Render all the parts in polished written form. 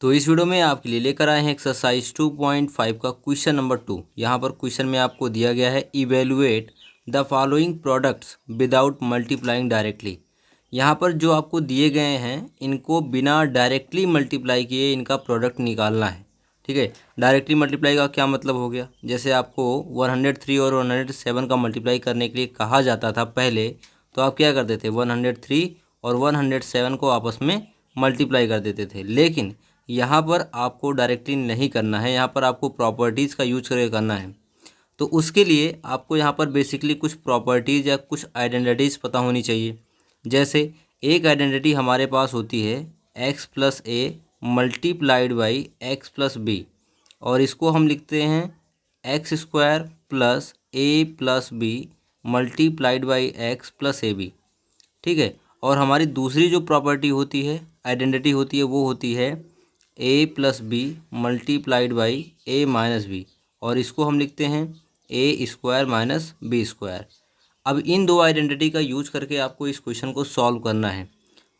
तो इस वीडियो में आपके लिए लेकर आए हैं एक्सरसाइज 2.5 का क्वेश्चन नंबर 2। यहाँ पर क्वेश्चन में आपको दिया गया है evaluate the following products without multiplying directly. यहाँ पर जो आपको दिए गए हैं इनको बिना डायरेक्टली मल्टीप्लाई किए इनका प्रोडक्ट निकालना है। ठीक है, डायरेक्टली मल्टीप्लाई का क्या मतलब हो गया, जैसे आपको 103 और 107 का मल्टीप्लाई करने के लिए कहा जाता था पहले, तो आप क्या करते थे 103 और 107 को आपस में मल्टीप्लाई कर देते थे। लेकिन यहाँ पर आपको डायरेक्टली नहीं करना है, यहाँ पर आपको प्रॉपर्टीज़ का यूज करके करना है। तो उसके लिए आपको यहाँ पर बेसिकली कुछ प्रॉपर्टीज़ या कुछ आइडेंटिटीज़ पता होनी चाहिए। जैसे एक आइडेंटिटी हमारे पास होती है X plus A multiplied by X plus B, और इसको हम लिखते हैं X square plus A plus B multiplied by X plus A B. ठीक है, और हमारी दूसरी जो प्रॉपर्टी होती है, आइडेंटिटी होती है, वो होती है a plus B multiplied by a minus b, और इसको हम लिखते हैं a square minus b square. अब इन दो आइडेंटिटी का यूज करके आपको इस क्वेश्चन को सॉल्व करना है।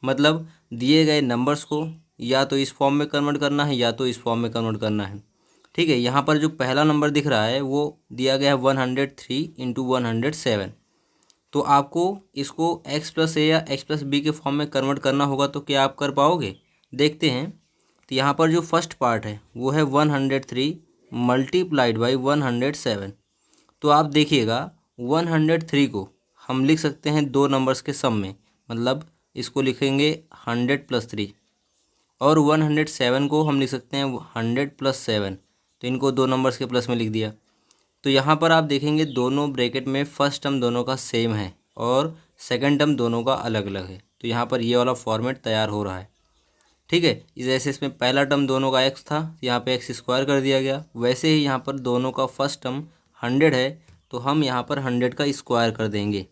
मतलब दिए गए नंबर्स को या तो इस फॉर्म में कन्वर्ट करना है या तो इस फॉर्म में कन्वर्ट करना है। ठीक है, यहाँ पर जो पहला नंबर दिख रहा है वो दिया गया है 103 इंटू 107। तो आपको इसको x प्लस ए या x प्लस बी के फॉर्म में कन्वर्ट करना होगा। तो क्या आप कर पाओगे, देखते हैं। तो यहाँ पर जो फर्स्ट पार्ट है वो है 103 मल्टीप्लाइड बाई 107। तो आप देखिएगा 103 को हम लिख सकते हैं दो नंबर्स के सम में, मतलब इसको लिखेंगे 100 प्लस 3, और 107 को हम लिख सकते हैं 100 प्लस 7। तो इनको दो नंबर्स के प्लस में लिख दिया। तो यहाँ पर आप देखेंगे दोनों ब्रैकेट में फर्स्ट टर्म दोनों का सेम है और सेकंड टर्म दोनों का अलग अलग है। तो यहाँ पर ये वाला फॉर्मेट तैयार हो रहा है। ठीक है, जैसे इसमें पहला टर्म दोनों का एक्स था, यहाँ पे एक्स स्क्वायर कर दिया गया, वैसे ही यहाँ पर दोनों का फर्स्ट टर्म 100 है, तो हम यहाँ पर 100 का स्क्वायर कर देंगे।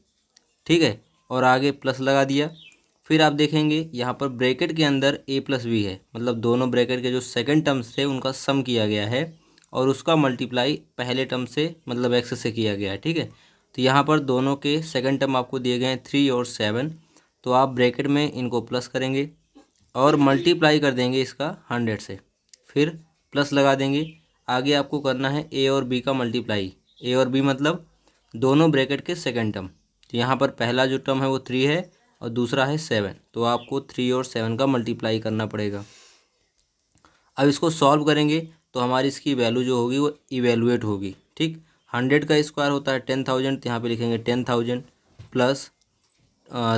ठीक है, और आगे प्लस लगा दिया। फिर आप देखेंगे यहाँ पर ब्रैकेट के अंदर ए प्लस बी है, मतलब दोनों ब्रैकेट के जो सेकंड टर्म्स थे उनका सम किया गया है और उसका मल्टीप्लाई पहले टर्म से मतलब एक्स से किया गया है। ठीक है, तो यहाँ पर दोनों के सेकंड टर्म आपको दिए गए हैं 3 और 7। तो आप ब्रैकेट में इनको प्लस करेंगे और मल्टीप्लाई कर देंगे इसका 100 से, फिर प्लस लगा देंगे। आगे आपको करना है ए और बी का मल्टीप्लाई। ए और बी मतलब दोनों ब्रैकेट के सेकंड टर्म। तो यहाँ पर पहला जो टर्म है वो 3 है और दूसरा है 7, तो आपको 3 और 7 का मल्टीप्लाई करना पड़ेगा। अब इसको सॉल्व करेंगे तो हमारी इसकी वैल्यू जो होगी वो इवेलुएट होगी। ठीक, 100 का स्क्वायर होता है 10,000, तो यहाँ पे लिखेंगे 10,000 प्लस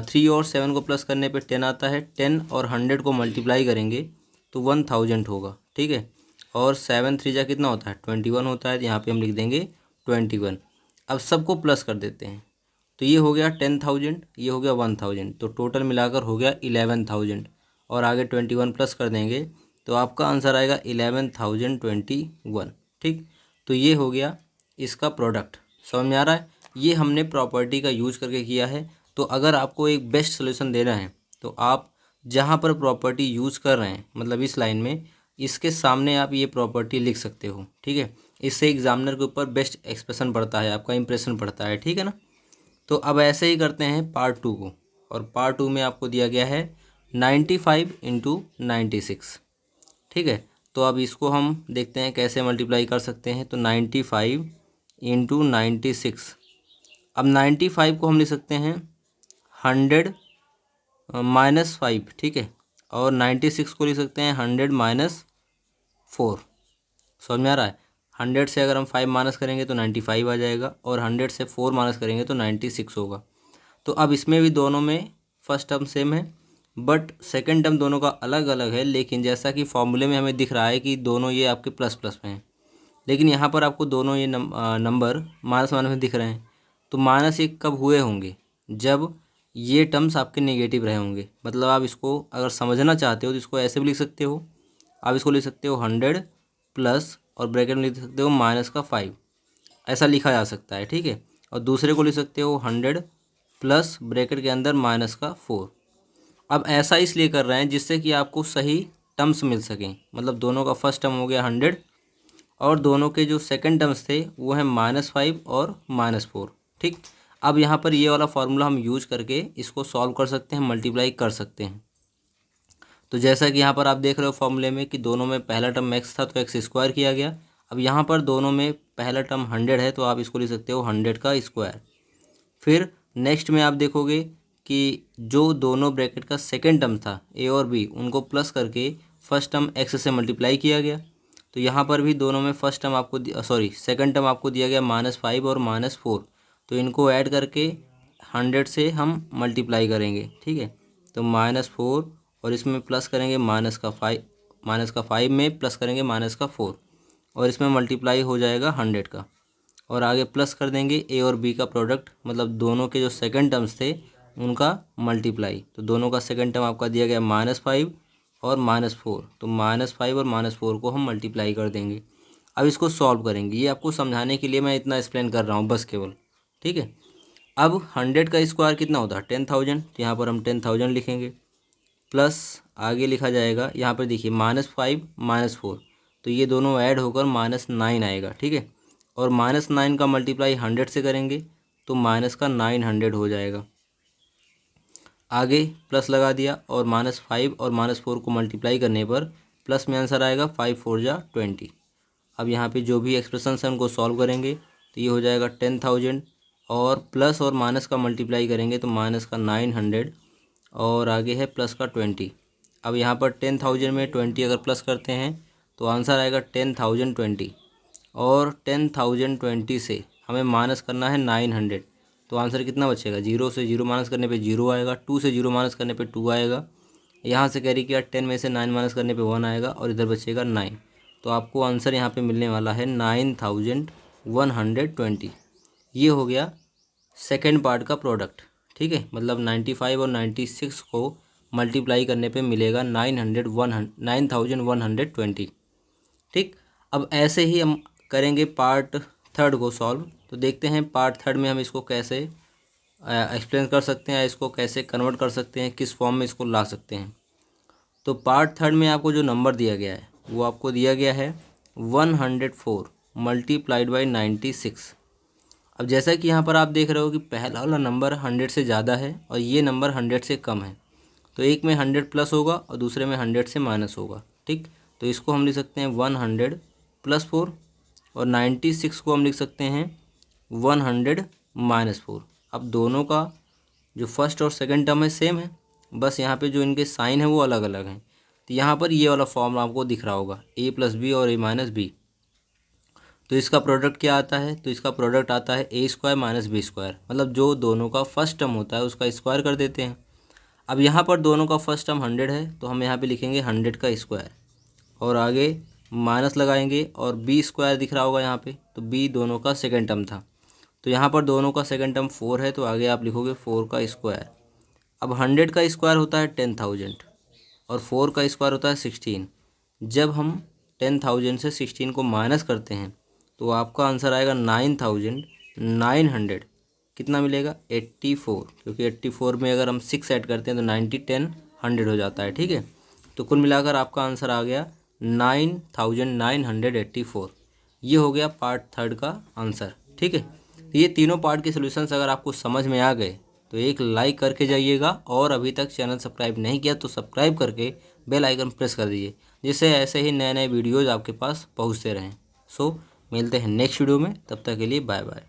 3 और 7 को प्लस करने पे 10 आता है। 10 और 100 को मल्टीप्लाई करेंगे तो 1000 होगा। ठीक है, और 7 3 जा कितना होता है 21 होता है, तो यहाँ पे हम लिख देंगे 21। अब सबको प्लस कर देते हैं, तो ये हो गया 10,000, ये हो गया 1000, तो टोटल मिलाकर हो गया 11,000, और आगे 21 प्लस कर देंगे तो आपका आंसर आएगा 11,021। ठीक, तो ये हो गया इसका प्रोडक्ट। समझ में आ रहा है, ये हमने प्रॉपर्टी का यूज करके किया है। तो अगर आपको एक बेस्ट सोल्यूशन देना है तो आप जहाँ पर प्रॉपर्टी यूज़ कर रहे हैं, मतलब इस लाइन में, इसके सामने आप ये प्रॉपर्टी लिख सकते हो। ठीक है, इससे एग्जामिनर के ऊपर बेस्ट एक्सप्रेशन पड़ता है, आपका इंप्रेशन पड़ता है। ठीक है ना, तो अब ऐसे ही करते हैं पार्ट 2 को, और पार्ट 2 में आपको दिया गया है 95 इंटू 96। ठीक है, तो अब इसको हम देखते हैं कैसे मल्टीप्लाई कर सकते हैं। तो 95 इंटू 96, अब 95 को हम लिख सकते हैं 100 माइनस 5। ठीक है, और 96 को लिख सकते हैं 100 माइनस 4। समझ में आ रहा है, 100 से अगर हम 5 माइनस करेंगे तो 95 आ जाएगा, और 100 से 4 माइनस करेंगे तो 96 होगा। तो अब इसमें भी दोनों में फर्स्ट टर्म सेम है बट सेकंड टर्म दोनों का अलग अलग है। लेकिन जैसा कि फॉर्मूले में हमें दिख रहा है कि दोनों ये आपके प्लस प्लस में हैं, लेकिन यहाँ पर आपको दोनों ये नंबर माइनस माइनस में दिख रहे हैं। तो माइनस एक कब हुए होंगे, जब ये टर्म्स आपके नेगेटिव रहे होंगे। मतलब आप इसको अगर समझना चाहते हो तो इसको ऐसे भी लिख सकते हो, आप इसको लिख सकते हो 100 प्लस और ब्रैकेट में लिख सकते हो माइनस का 5, ऐसा लिखा जा सकता है। ठीक है, और दूसरे को लिख सकते हो 100 प्लस ब्रैकेट के अंदर माइनस का 4। अब ऐसा इसलिए कर रहे हैं जिससे कि आपको सही टर्म्स मिल सकें, मतलब दोनों का फर्स्ट टर्म हो गया 100 और दोनों के जो सेकंड टर्म्स थे वो है -5 और -4। ठीक, अब यहाँ पर ये वाला फार्मूला हम यूज करके इसको सॉल्व कर सकते हैं, मल्टीप्लाई कर सकते हैं। तो जैसा कि यहाँ पर आप देख रहे हो फॉर्मूले में कि दोनों में पहला टर्म एक्स था तो एक्स स्क्वायर किया गया। अब यहाँ पर दोनों में पहला टर्म 100 है तो आप इसको लिख सकते हो 100 का स्क्वायर। फिर नेक्स्ट में आप देखोगे कि जो दोनों ब्रैकेट का सेकेंड टर्म था ए और बी, उनको प्लस करके फर्स्ट टर्म एक्स से मल्टीप्लाई किया गया। तो यहाँ पर भी दोनों में फर्स्ट टर्म आपको सेकंड टर्म आपको दिया गया -5 और -4। तो इनको ऐड करके 100 से हम मल्टीप्लाई करेंगे, ठीक है। तो -4 और इसमें प्लस करेंगे -5 में प्लस करेंगे -4 और इसमें मल्टीप्लाई हो जाएगा 100 का। और आगे प्लस कर देंगे ए और बी का प्रोडक्ट, मतलब दोनों के जो सेकंड टर्म्स थे उनका मल्टीप्लाई। तो दोनों का सेकंड टर्म आपका दिया गया -5 और -4। तो -5 और -4 को हम मल्टीप्लाई कर देंगे। अब इसको सॉल्व करेंगे, ये आपको समझाने के लिए मैं इतना एक्सप्लेन कर रहा हूँ बस केवल, ठीक है। अब 100 का स्क्वायर कितना होता है 10,000, तो यहाँ पर हम 10,000 लिखेंगे। प्लस आगे लिखा जाएगा, यहाँ पर देखिए -5 -4, तो ये दोनों ऐड होकर -9 आएगा, ठीक है। और -9 का मल्टीप्लाई 100 से करेंगे तो माइनस का 900 हो जाएगा। आगे प्लस लगा दिया और -5 और -4 को मल्टीप्लाई करने पर प्लस में आंसर आएगा 5 4 जा 20। अब यहाँ पे जो भी एक्सप्रेशन है उनको सॉल्व करेंगे तो ये हो जाएगा 10,000 और प्लस और माइनस का मल्टीप्लाई करेंगे तो माइनस का 900 और आगे है प्लस का 20। अब यहाँ पर 10,000 में 20 अगर प्लस करते हैं तो आंसर आएगा 10,020 और 10,020 से हमें माइनस करना है 900। तो आंसर कितना बचेगा, 0 से 0 माइनस करने पे 0 आएगा, 2 से 0 माइनस करने पे 2 आएगा, यहाँ से कैरी किया 10 में से 9 माइनस करने पे 1 आएगा और इधर बचेगा 9। तो आपको आंसर यहाँ पे मिलने वाला है 9,120। ये हो गया सेकेंड पार्ट का प्रोडक्ट, ठीक है। मतलब 95 और 96 को मल्टीप्लाई करने पे मिलेगा 9,120, ठीक। अब ऐसे ही हम करेंगे पार्ट थर्ड को सॉल्व। तो देखते हैं पार्ट थर्ड में हम इसको कैसे एक्सप्लेन कर सकते हैं, इसको कैसे कन्वर्ट कर सकते हैं, किस फॉर्म में इसको ला सकते हैं। तो पार्ट थर्ड में आपको जो नंबर दिया गया है वो आपको दिया गया है 104 मल्टीप्लाइड बाई 96। अब जैसा कि यहाँ पर आप देख रहे हो कि पहला वाला नंबर 100 से ज़्यादा है और ये नंबर 100 से कम है, तो एक में 100 प्लस होगा और दूसरे में 100 से माइनस होगा, ठीक। तो इसको हम लिख सकते हैं 100 + 4 और 96 को हम लिख सकते हैं 100 - 4। अब दोनों का जो फर्स्ट और सेकंड टर्म है सेम है, बस यहाँ पे जो इनके साइन है वो अलग अलग हैं। तो यहाँ पर ये वाला फॉर्म आपको दिख रहा होगा a + b और a - b। तो इसका प्रोडक्ट क्या आता है, तो इसका प्रोडक्ट आता है a² - b², मतलब जो दोनों का फर्स्ट टर्म होता है उसका स्क्वायर कर देते हैं। अब यहाँ पर दोनों का फर्स्ट टर्म 100 है तो हम यहाँ पे लिखेंगे 100 का स्क्वायर और आगे माइनस लगाएंगे और b² दिख रहा होगा यहाँ पे, तो b दोनों का सेकंड टर्म था। तो यहाँ पर दोनों का सेकंड टर्म 4 है तो आगे आप लिखोगे 4 का स्क्वायर। अब 100 का स्क्वायर होता है 10,000 और 4 का स्क्वायर होता है 16। जब हम 10,000 से 16 को माइनस करते हैं तो आपका आंसर आएगा 9,900। कितना मिलेगा 84, क्योंकि 84 में अगर हम 6 ऐड करते हैं तो 90 10 100 हो जाता है, ठीक है। तो कुल मिलाकर आपका आंसर आ गया 9,984। ये हो गया पार्ट थर्ड का आंसर, ठीक है। तो ये तीनों पार्ट के सॉल्यूशंस अगर आपको समझ में आ गए तो एक लाइक करके जाइएगा और अभी तक चैनल सब्सक्राइब नहीं किया तो सब्सक्राइब करके बेल आइकन प्रेस कर दीजिए, जिससे ऐसे ही नए नए वीडियोज़ आपके पास पहुँचते रहें। सो मिलते हैं नेक्स्ट वीडियो में, तब तक के लिए बाय बाय।